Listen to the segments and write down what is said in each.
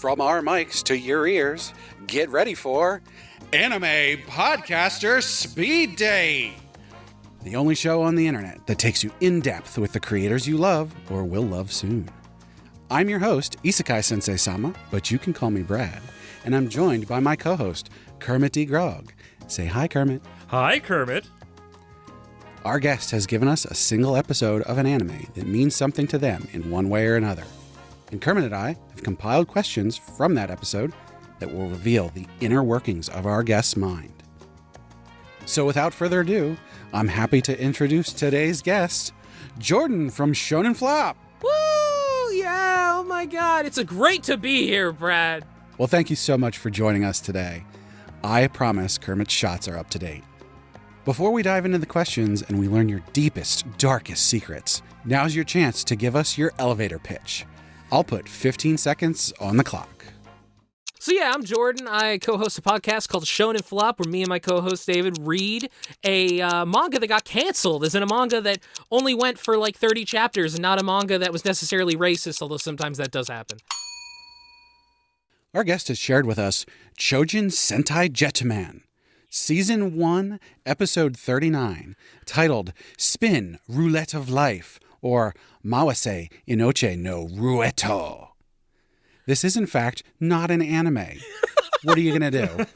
From our mics to your ears, get ready for Anime Podcaster Speed Date, the only show on the internet that takes you in depth with the creators you love or will love soon. I'm your host, Isekai Sensei-Sama, but you can call me Brad, and I'm joined by my co-host, Kermit D. Grog. Say hi, Kermit. Hi, Kermit. Our guest has given us a single episode of an anime that means something to them in one way or another. And Kermit and I have compiled questions from that episode that will reveal the inner workings of our guest's mind. So without further ado, I'm happy to introduce today's guest, Jordan from Shonen Flop. Woo! Yeah, oh my god, it's great to be here, Brad. Well, thank you so much for joining us today. I promise Kermit's shots are up to date. Before we dive into the questions and we learn your deepest, darkest secrets, now's your chance to give us your elevator pitch. I'll put 15 seconds on the clock. So yeah, I'm Jordan. I co-host a podcast called Shonen Flop, where me and my co-host David read a manga that got canceled. As in a manga that only went for like 30 chapters and not a manga that was necessarily racist, although sometimes that does happen. Our guest has shared with us Chojin Sentai Jetman, Season 1, Episode 39, titled Spin Roulette of Life, or Mawase Inoche no Rueto. This is, in fact, not an anime. What are you going to do?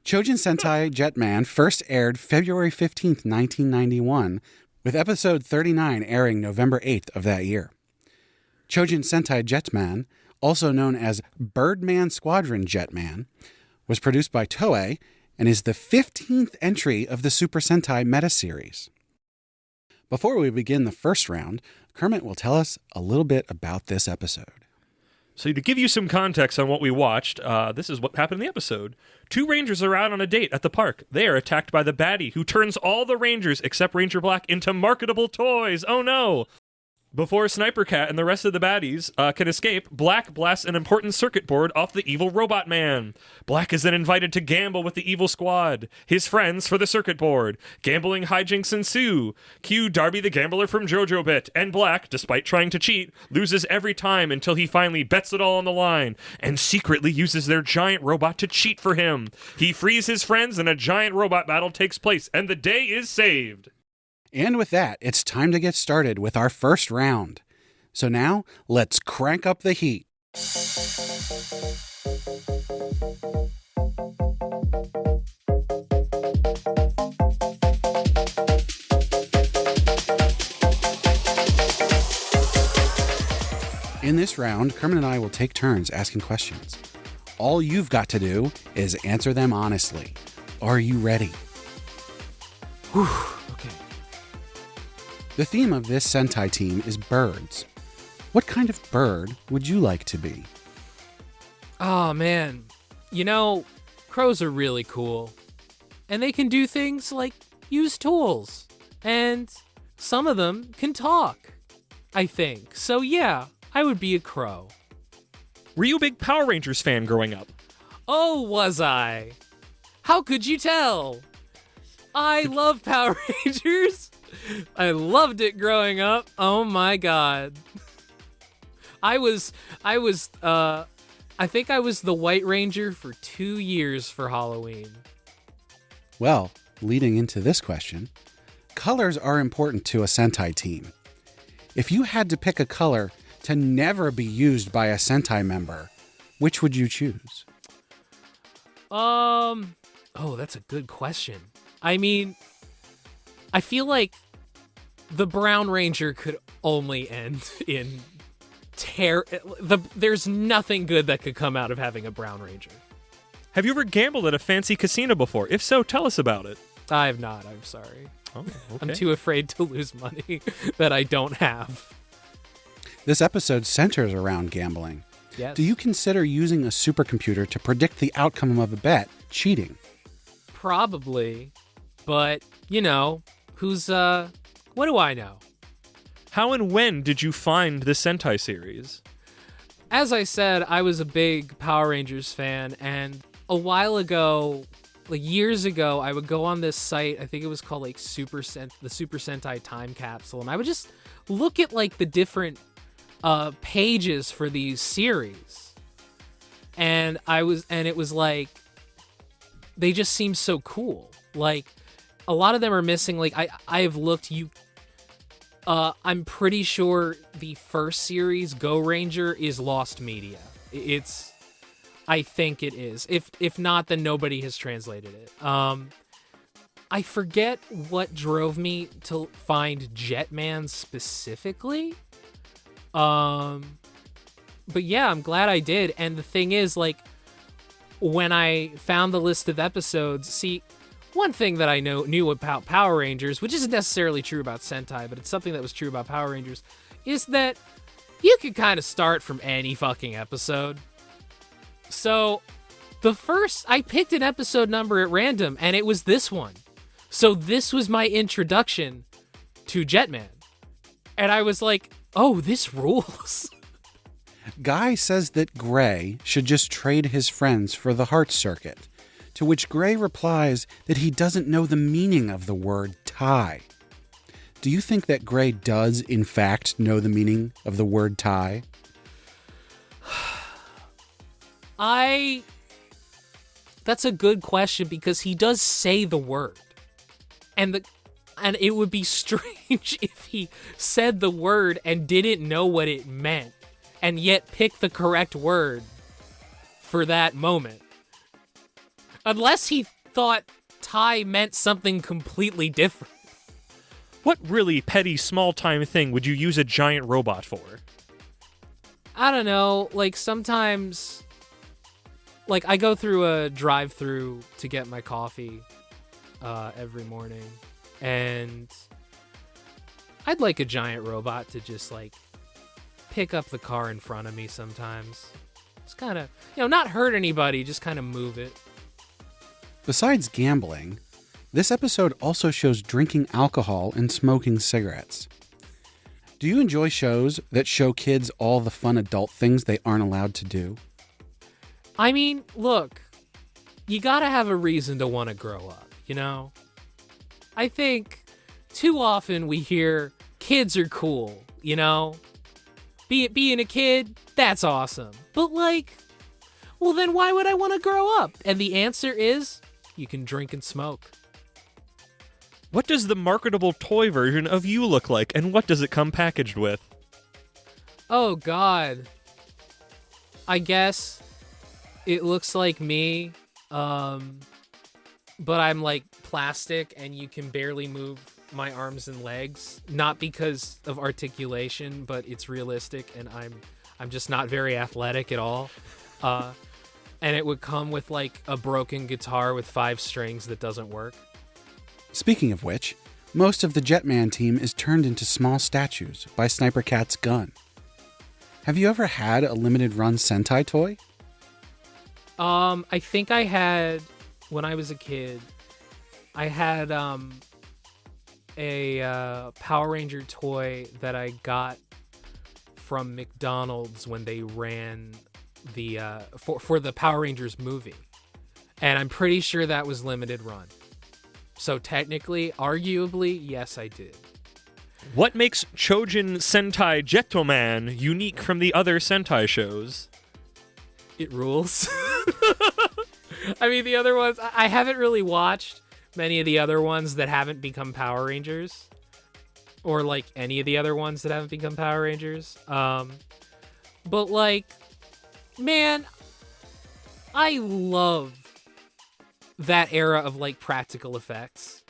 Chojin Sentai Jetman first aired February 15th, 1991, with Episode 39 airing November 8th of that year. Chojin Sentai Jetman, also known as Birdman Squadron Jetman, was produced by Toei and is the 15th entry of the Super Sentai meta-series. Before we begin the first round, Kermit will tell us a little bit about this episode. So to give you some context on what we watched, this is what happened in the episode. Two rangers are out on a date at the park. They are attacked by the baddie, who turns all the rangers, except Ranger Black, into marketable toys. Oh no! Before Sniper Cat and the rest of the baddies can escape, Black blasts an important circuit board off the evil robot man. Black is then invited to gamble with the evil squad, his friends, for the circuit board. Gambling hijinks ensue. Cue Darby the Gambler from JoJo Bit, and Black, despite trying to cheat, loses every time until he finally bets it all on the line, and secretly uses their giant robot to cheat for him. He frees his friends, and a giant robot battle takes place, and the day is saved. And with that, it's time to get started with our first round. So now, let's crank up the heat. In this round, Kermit and I will take turns asking questions. All you've got to do is answer them honestly. Are you ready? Whew, okay. The theme of this Sentai team is birds. What kind of bird would you like to be? Oh man, you know, crows are really cool. And they can do things like use tools. And some of them can talk, I think. So yeah, I would be a crow. Were you a big Power Rangers fan growing up? Oh, was I? How could you tell? I love Power Rangers. I loved it growing up. Oh my god. I think I was the White Ranger for 2 years for Halloween. Well, leading into this question, colors are important to a Sentai team. If you had to pick a color to never be used by a Sentai member, which would you choose? Oh, that's a good question. I mean, I feel like the Brown Ranger could only end in there's nothing good that could come out of having a Brown Ranger. Have you ever gambled at a fancy casino before? If so, tell us about it. I have not, I'm sorry. Oh, okay. I'm too afraid to lose money that I don't have. This episode centers around gambling. Yes. Do you consider using a supercomputer to predict the outcome of a bet cheating? Probably, but, you know, what do I know? How and when did you find this Sentai series? As I said, I was a big Power Rangers fan, and a while ago, like years ago, I would go on this site, I think it was called like the Super Sentai Time Capsule, and I would just look at like the different pages for these series. And it was like, they just seem so cool. Like, a lot of them are missing. Like, I have looked, I'm pretty sure the first series, Go Ranger, is lost media. I think it is. If not, then nobody has translated it. I forget what drove me to find Jetman specifically. But yeah, I'm glad I did. And the thing is, like, when I found the list of episodes, see, one thing that I knew about Power Rangers, which isn't necessarily true about Sentai, but it's something that was true about Power Rangers, is that you could kind of start from any fucking episode. So I picked an episode number at random, and it was this one. So this was my introduction to Jetman. And I was like, oh, this rules. Guy says that Gray should just trade his friends for the heart circuit, to which Gray replies that he doesn't know the meaning of the word tie. Do you think that Gray does, in fact, know the meaning of the word tie? That's a good question, because he does say the word. And it would be strange if he said the word and didn't know what it meant, and yet picked the correct word for that moment. Unless he thought tie meant something completely different. What really petty, small-time thing would you use a giant robot for? I don't know. Like, sometimes, like, I go through a drive-through to get my coffee every morning, and I'd like a giant robot to just, like, pick up the car in front of me sometimes. Just kind of, not hurt anybody, just kind of move it. Besides gambling, this episode also shows drinking alcohol and smoking cigarettes. Do you enjoy shows that show kids all the fun adult things they aren't allowed to do? I mean, look, you gotta have a reason to want to grow up, I think too often we hear kids are cool, Being a kid, that's awesome. But well then why would I want to grow up? And the answer is, you can drink and smoke. What does the marketable toy version of you look like, and what does it come packaged with? Oh, God. I guess it looks like me, but I'm like plastic, and you can barely move my arms and legs. Not because of articulation, but it's realistic, and I'm just not very athletic at all. And it would come with like a broken guitar with 5 strings that doesn't work. Speaking of which, most of the Jetman team is turned into small statues by Sniper Cat's gun. Have you ever had a limited run Sentai toy? I think I had, when I was a kid, I had a Power Ranger toy that I got from McDonald's when they ran the for the Power Rangers movie, and I'm pretty sure that was limited run. So technically, arguably, yes, I did. What makes Chojin Sentai Jetoman unique from the other Sentai shows? It rules. I mean, the other ones, I haven't really watched many of the other ones that haven't become Power Rangers, or like any of the other ones that haven't become Power Rangers. But like, man, I love that era of like practical effects,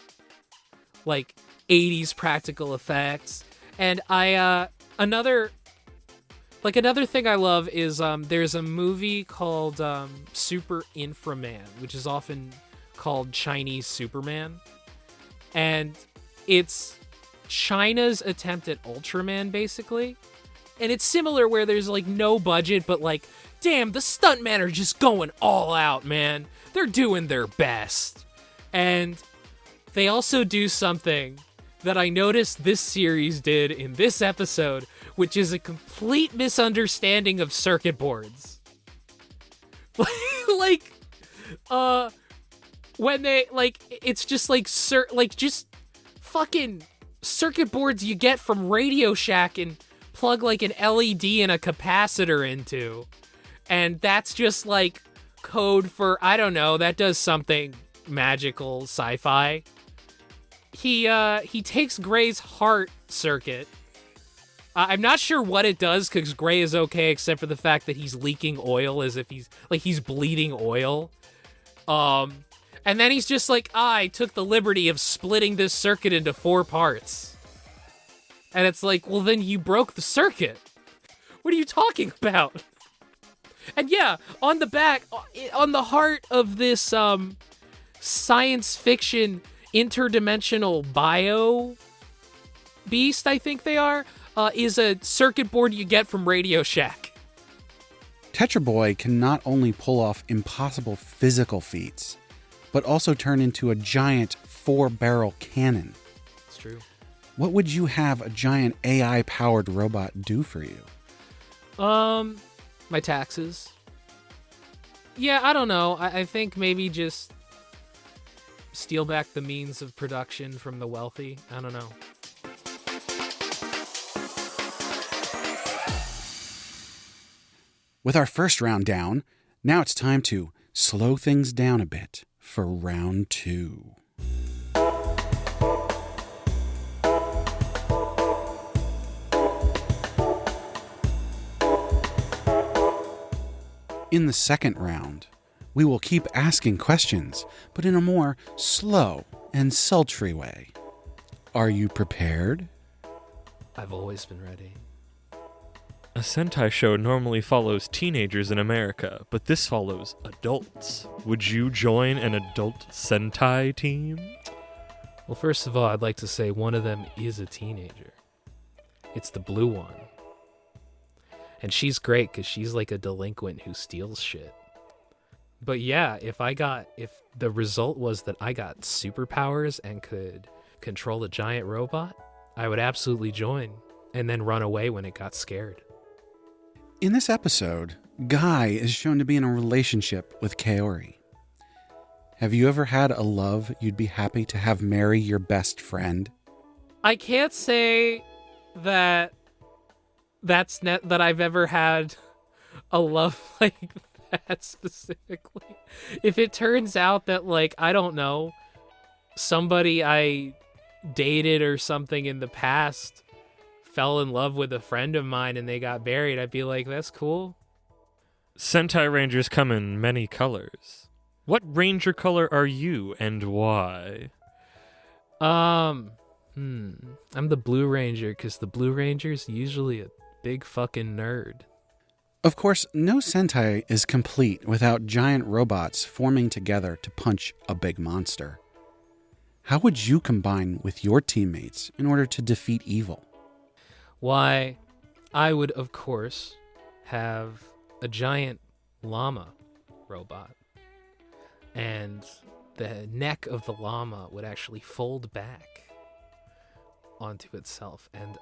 like 80s practical effects. And another thing I love is there's a movie called Super Inframan, which is often called Chinese Superman, and it's China's attempt at Ultraman, basically. And it's similar, where there's like no budget, but like, damn, the stuntmen are just going all out, man. They're doing their best. And they also do something that I noticed this series did in this episode, which is a complete misunderstanding of circuit boards. When they, like, it's just like, just fucking circuit boards you get from Radio Shack and plug like an LED and a capacitor into. And that's just like code for, I don't know, that does something magical sci-fi. He takes Gray's heart circuit. I'm not sure what it does because Gray is okay except for the fact that he's leaking oil as if he's bleeding oil. And then he's just like, I took the liberty of splitting this circuit into 4 parts. And it's like, well, then you broke the circuit. What are you talking about? And yeah, on the back, on the heart of this science fiction interdimensional bio beast, I think they are, is a circuit board you get from Radio Shack. Tetra Boy can not only pull off impossible physical feats, but also turn into a giant 4-barrel cannon. It's true. What would you have a giant AI-powered robot do for you? My taxes. Yeah, I don't know. I think maybe just steal back the means of production from the wealthy. I don't know. With our first round down, now it's time to slow things down a bit for round 2. In the second round, we will keep asking questions, but in a more slow and sultry way. Are you prepared? I've always been ready. A Sentai show normally follows teenagers in America, but this follows adults. Would you join an adult Sentai team? Well, first of all, I'd like to say one of them is a teenager. It's the blue one. And she's great because she's like a delinquent who steals shit. But yeah, if the result was that I got superpowers and could control a giant robot, I would absolutely join and then run away when it got scared. In this episode, Guy is shown to be in a relationship with Kaori. Have you ever had a love you'd be happy to have marry your best friend? I can't say that that I've ever had a love like that specifically. If it turns out that, like, I don't know, somebody I dated or something in the past fell in love with a friend of mine and they got married, I'd be like, that's cool. Sentai Rangers come in many colors. What Ranger color are you and why? I'm the Blue Ranger because the Blue Ranger's usually a big fucking nerd. Of course, no Sentai is complete without giant robots forming together to punch a big monster. How would you combine with your teammates in order to defeat evil? Why, I would, of course, have a giant llama robot. And the neck of the llama would actually fold back onto itself, and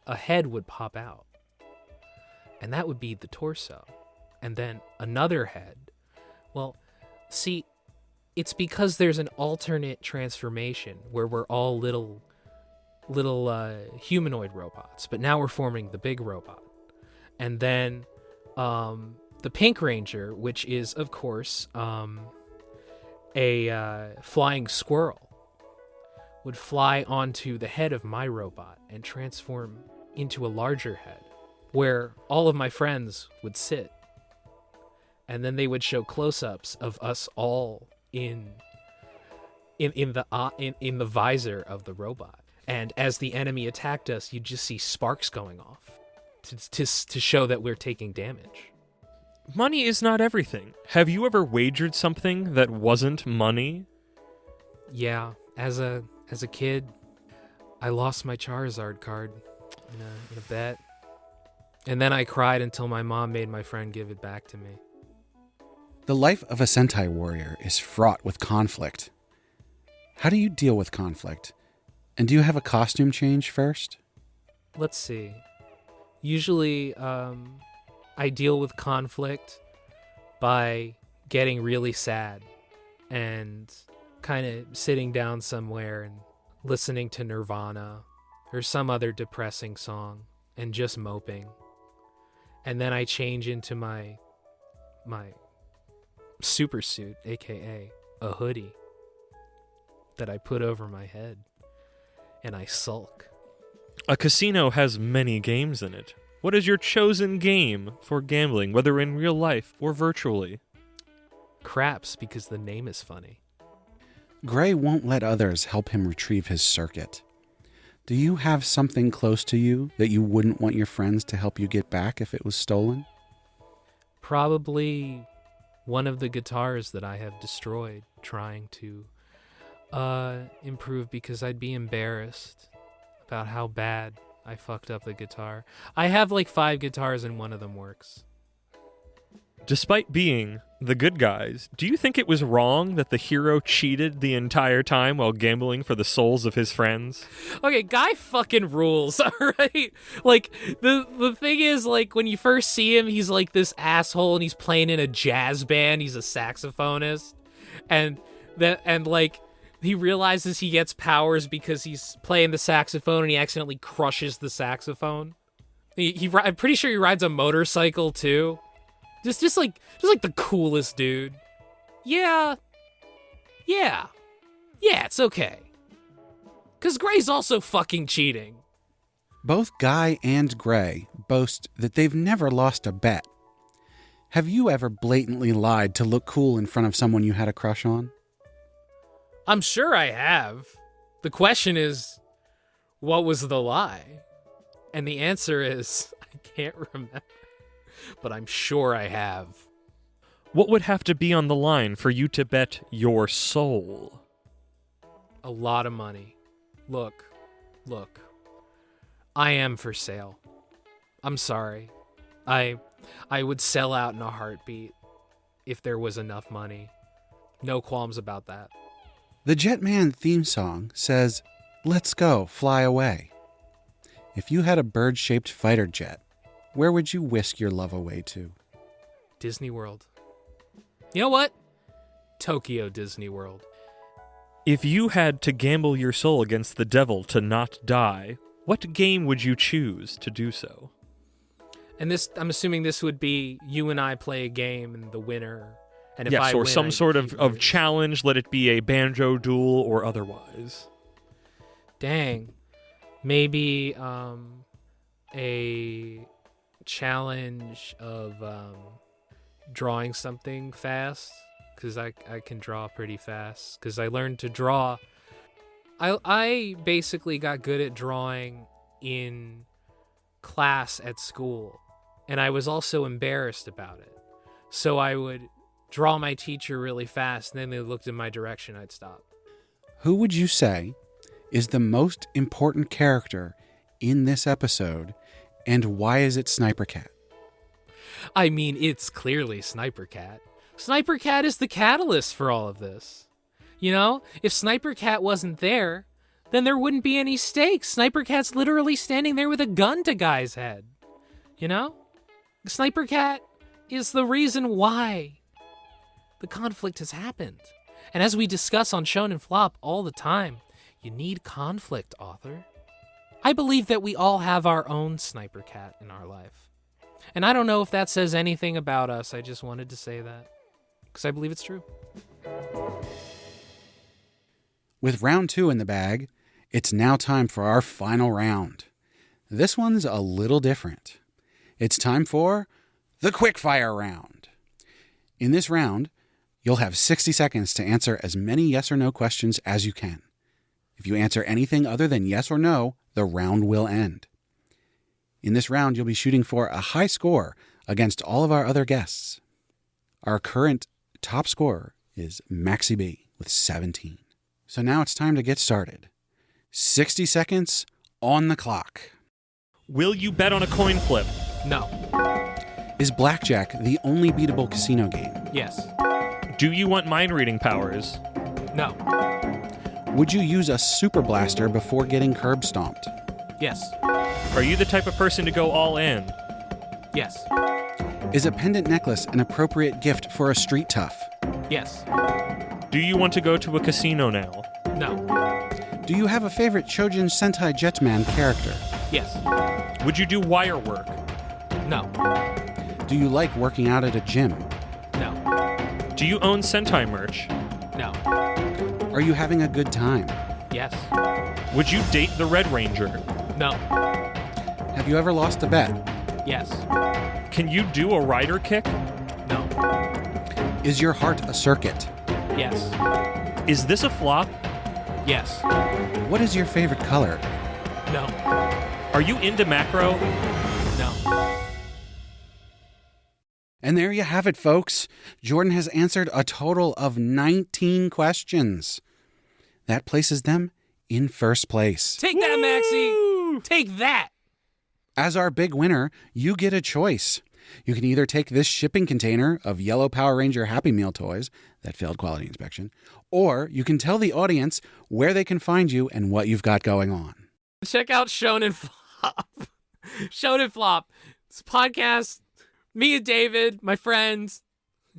a head would pop out. And that would be the torso. And then another head. Well, see, it's because there's an alternate transformation where we're all little humanoid robots, but now we're forming the big robot. And then the Pink Ranger, which is, of course, a flying squirrel, would fly onto the head of my robot and transform into a larger head, where all of my friends would sit. And then they would show close-ups of us all in the visor of the robot. And as the enemy attacked us, you'd just see sparks going off to show that we're taking damage. Money is not everything. Have you ever wagered something that wasn't money? Yeah, as a kid, I lost my Charizard card in a bet. And then I cried until my mom made my friend give it back to me. The life of a Sentai warrior is fraught with conflict. How do you deal with conflict? And do you have a costume change first? Let's see. Usually, I deal with conflict by getting really sad and kind of sitting down somewhere and listening to Nirvana or some other depressing song and just moping. And then I change into my my super suit, aka a hoodie, that I put over my head, and I sulk. A casino has many games in it. What is your chosen game for gambling, whether in real life or virtually? Craps, because the name is funny. Gray won't let others help him retrieve his circuit. Do you have something close to you that you wouldn't want your friends to help you get back if it was stolen? Probably one of the guitars that I have destroyed trying to improve, because I'd be embarrassed about how bad I fucked up the guitar. I have like 5 guitars and one of them works. Despite being the good guys, do you think it was wrong that the hero cheated the entire time while gambling for the souls of his friends? Okay, guy fucking rules, alright? Like, the thing is, like, when you first see him, he's like this asshole and he's playing in a jazz band, he's a saxophonist, and like, he realizes he gets powers because he's playing the saxophone and he accidentally crushes the saxophone. I'm pretty sure he rides a motorcycle too. Just like the coolest dude. Yeah, it's okay. 'Cause Gray's also fucking cheating. Both Guy and Gray boast that they've never lost a bet. Have you ever blatantly lied to look cool in front of someone you had a crush on? I'm sure I have. The question is, what was the lie? And the answer is, I can't remember. But I'm sure I have. What would have to be on the line for you to bet your soul? A lot of money. Look. I am for sale. I'm sorry. I would sell out in a heartbeat if there was enough money. No qualms about that. The Jetman theme song says, "Let's go, fly away." If you had a bird-shaped fighter jet, where would you whisk your love away to? Disney World. You know what? Tokyo Disney World. If you had to gamble your soul against the devil to not die, what game would you choose to do so? And this, I'm assuming this would be you and I play a game and the winner. And if yes, I or win, some sort of challenge, let it be a banjo duel or otherwise. Dang. Maybe a challenge of drawing something fast, because I can draw pretty fast, because I learned to draw. I basically got good at drawing in class at school, and I was also embarrassed about it. So I would draw my teacher really fast, and then they looked in my direction, I'd stop. Who would you say is the most important character in this episode, and why is it Sniper Cat? I mean, it's clearly Sniper Cat. Sniper Cat is the catalyst for all of this. You know, if Sniper Cat wasn't there, then there wouldn't be any stakes. Sniper Cat's literally standing there with a gun to Guy's head. You know? Sniper Cat is the reason why the conflict has happened. And as we discuss on Shonen Flop all the time, you need conflict, author. I believe that we all have our own Sniper Cat in our life. And I don't know if that says anything about us. I just wanted to say that, because I believe it's true. With round 2 in the bag, it's now time for our final round. This one's a little different. It's time for the quickfire round. In this round, you'll have 60 seconds to answer as many yes or no questions as you can. If you answer anything other than yes or no, the round will end. In this round, you'll be shooting for a high score against all of our other guests. Our current top scorer is Maxi B with 17. So now it's time to get started. 60 seconds on the clock. Will you bet on a coin flip? No. Is blackjack the only beatable casino game? Yes. Do you want mind reading powers? No. Would you use a super blaster before getting curb stomped? Yes. Are you the type of person to go all in? Yes. Is a pendant necklace an appropriate gift for a street tough? Yes. Do you want to go to a casino now? No. Do you have a favorite Chojin Sentai Jetman character? Yes. Would you do wire work? No. Do you like working out at a gym? Do you own Sentai merch? No. Are you having a good time? Yes. Would you date the Red Ranger? No. Have you ever lost a bet? Yes. Can you do a rider kick? No. Is your heart a circuit? Yes. Is this a flop? Yes. What is your favorite color? No. Are you into macro? No. And there you have it, folks. Jordan has answered a total of 19 questions. That places them in first place. Take that, Maxie. Take that. As our big winner, you get a choice. You can either take this shipping container of yellow Power Ranger Happy Meal toys that failed quality inspection, or you can tell the audience where they can find you and what you've got going on. Check out Shonen Flop. Shonen Flop. It's a podcast. Me and David, my friends,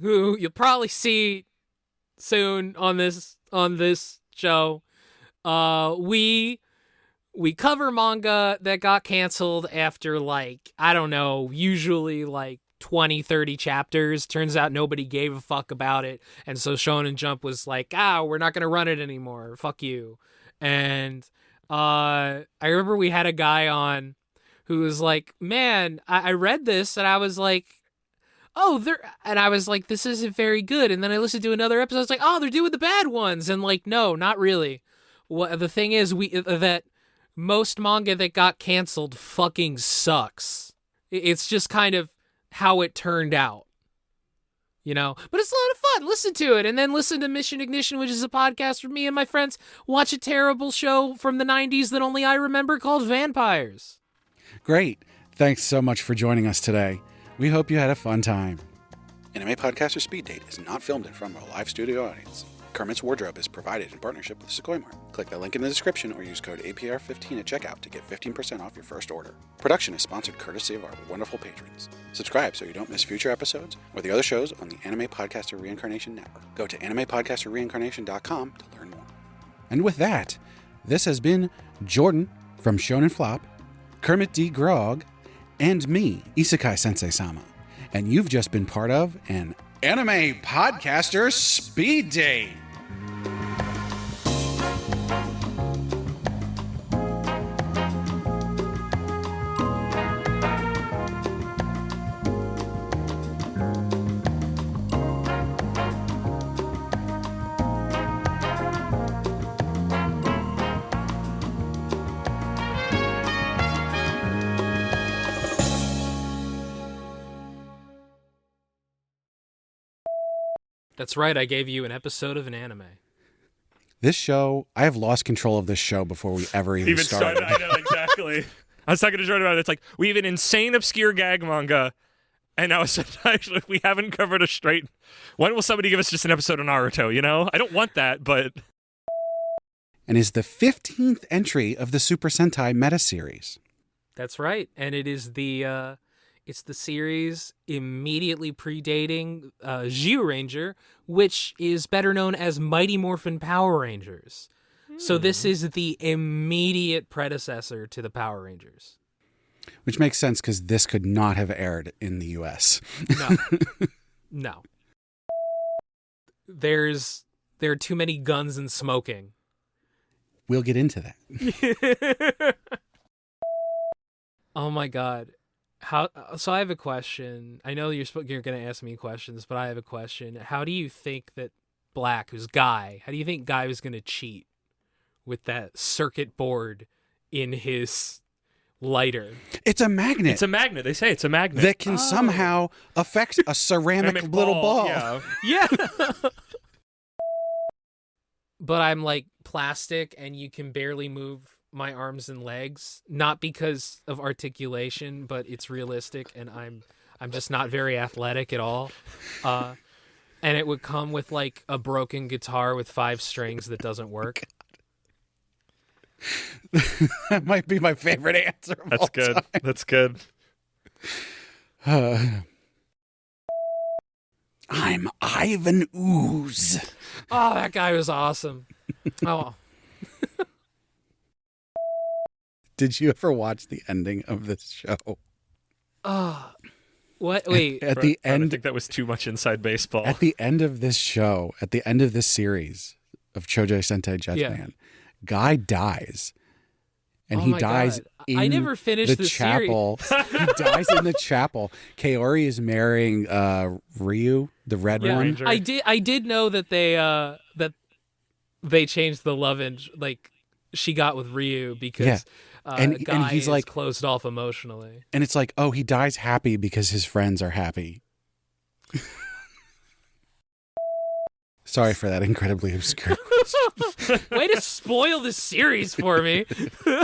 who you'll probably see soon on this show. We cover manga that got canceled after, like, I don't know, usually like 20, 30 chapters. Turns out nobody gave a fuck about it. And so Shonen Jump was like, we're not going to run it anymore. Fuck you. And I remember we had a guy on who was like, man, I read this and I was like, and I was like, this isn't very good. And then I listened to another episode. I was like, they're doing the bad ones. And like, no, not really. What the thing is, that most manga that got canceled fucking sucks. It's just kind of how it turned out, you know? But it's a lot of fun. Listen to it. And then listen to Mission Ignition, which is a podcast where me and my friends watch a terrible show from the 90s that only I remember called Vampires. Great. Thanks so much for joining us today. We hope you had a fun time. Anime Podcaster Speed Date is not filmed in front of a live studio audience. Kermit's wardrobe is provided in partnership with Sequoia Mart. Click the link in the description or use code APR15 at checkout to get 15% off your first order. Production is sponsored courtesy of our wonderful patrons. Subscribe so you don't miss future episodes or the other shows on the Anime Podcaster Reincarnation Network. Go to animepodcasterreincarnation.com to learn more. And with that, this has been Jordan from Shonen Flop, Kermit D. Grog, and me, Isekai Sensei-Sama. And you've just been part of an Anime Podcaster Speed Date. That's right, I gave you an episode of an anime. This show, I have lost control of this show before we ever even started. I know, exactly. I was talking to Jordan about it. It's like, we have an insane, obscure gag manga, and now actually we haven't covered a straight... When will somebody give us just an episode of Naruto, you know? I don't want that, but... And is the 15th entry of the Super Sentai meta series. That's right, and it is the... It's the series immediately predating Zyuranger, which is better known as Mighty Morphin Power Rangers. So this is the immediate predecessor to the Power Rangers. Which makes sense because this could not have aired in the U.S. No. There are too many guns and smoking. We'll get into that. Oh my God. So I have a question. I know you're going to ask me questions, but I have a question. How do you think that Black, who's Guy, how do you think Guy was going to cheat with that circuit board in his lighter? It's a magnet. It's a magnet. They say it's a magnet. That can somehow affect a ceramic little ball. Yeah. But I'm like plastic and you can barely move my arms and legs, not because of articulation, but it's realistic and I'm just not very athletic at all. And it would come with like a broken guitar with 5 strings that doesn't work. That might be my favorite answer. That's good. Time. That's good. I'm Ivan Ooze. Oh, that guy was awesome. Oh. Did you ever watch the ending of this show? What? Wait. At the I end, think that was too much inside baseball. at the end of this show, at the end of this series of Chojo Sentai Jetman, Guy dies. And Oh he my dies God. in I never finished the the chapel. He dies in the chapel. Kaori is marrying Ryu, the red Yeah, one. Ranger. I did know that they changed the love like she got with Ryu because Yeah. And Guy he's is like closed off emotionally. And it's like, oh, he dies happy because his friends are happy. Sorry for that incredibly obscure question. Way to spoil the series for me.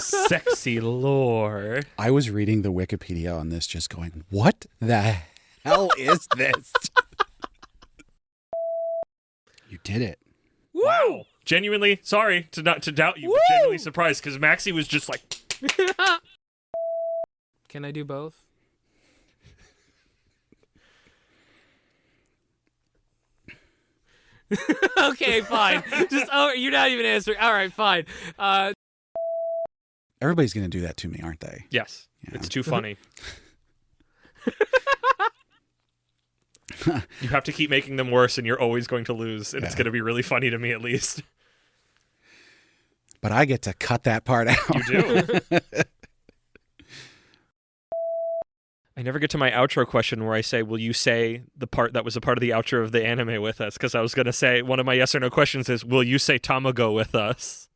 Sexy lore. I was reading the Wikipedia on this just going, what the hell is this? You did it. Wow. Genuinely, sorry to doubt you, but genuinely surprised because Maxie was just like, Can I do both? Okay, fine. Just you're not even answering. All right, fine. Everybody's going to do that to me, aren't they? yes, Yeah. it's too funny. You have to keep making them worse, and you're always going to lose, and it's Yeah. going to be really funny to me at least. But I get to cut that part out. You do. I never get to my outro question where I say, will you say the part that was a part of the outro of the anime with us? Because I was going to say, one of my yes or no questions is, will you say Tamago with us?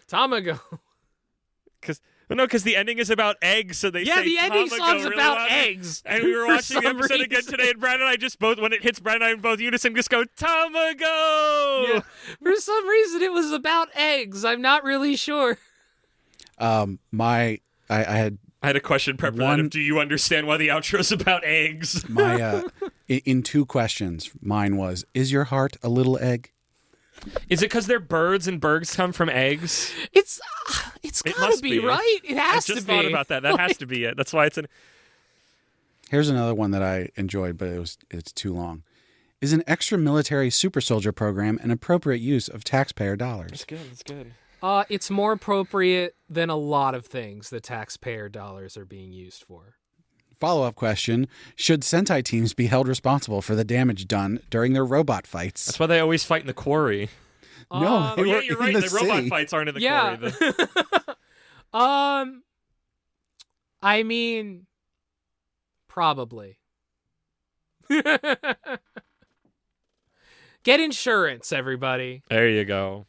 Tamago. Because the ending is about eggs, so they Yeah, say the ending Tamago song's really about loud. eggs. And we were for watching the some episode again reason. today, and Brad and I just both, when it hits Brad and I in both unison, just go, Tamago! Yeah. For some reason, it was about eggs. I'm not really sure. I had I had a question prepped for that. One- Of, do you understand why the outro's about eggs? my, in two questions, mine was, is your heart a little egg? Is it because they're birds and birds come from eggs? It's It gotta must be, be. right. It I has just to be. thought about that. That has to be it. That's why it's an... Here's another one that I enjoyed, but it's too long. Is an extra military super soldier program an appropriate use of taxpayer dollars? good. That's good. It's more appropriate than a lot of things that taxpayer dollars are being used for. Follow-up question. Should Sentai teams be held responsible for the damage done during their robot fights? That's why they always fight in the quarry. No, they Oh, yeah, were you're in right. the The robot city. fights aren't in the Yeah. quarry. I mean, probably. Get insurance, everybody. There you go.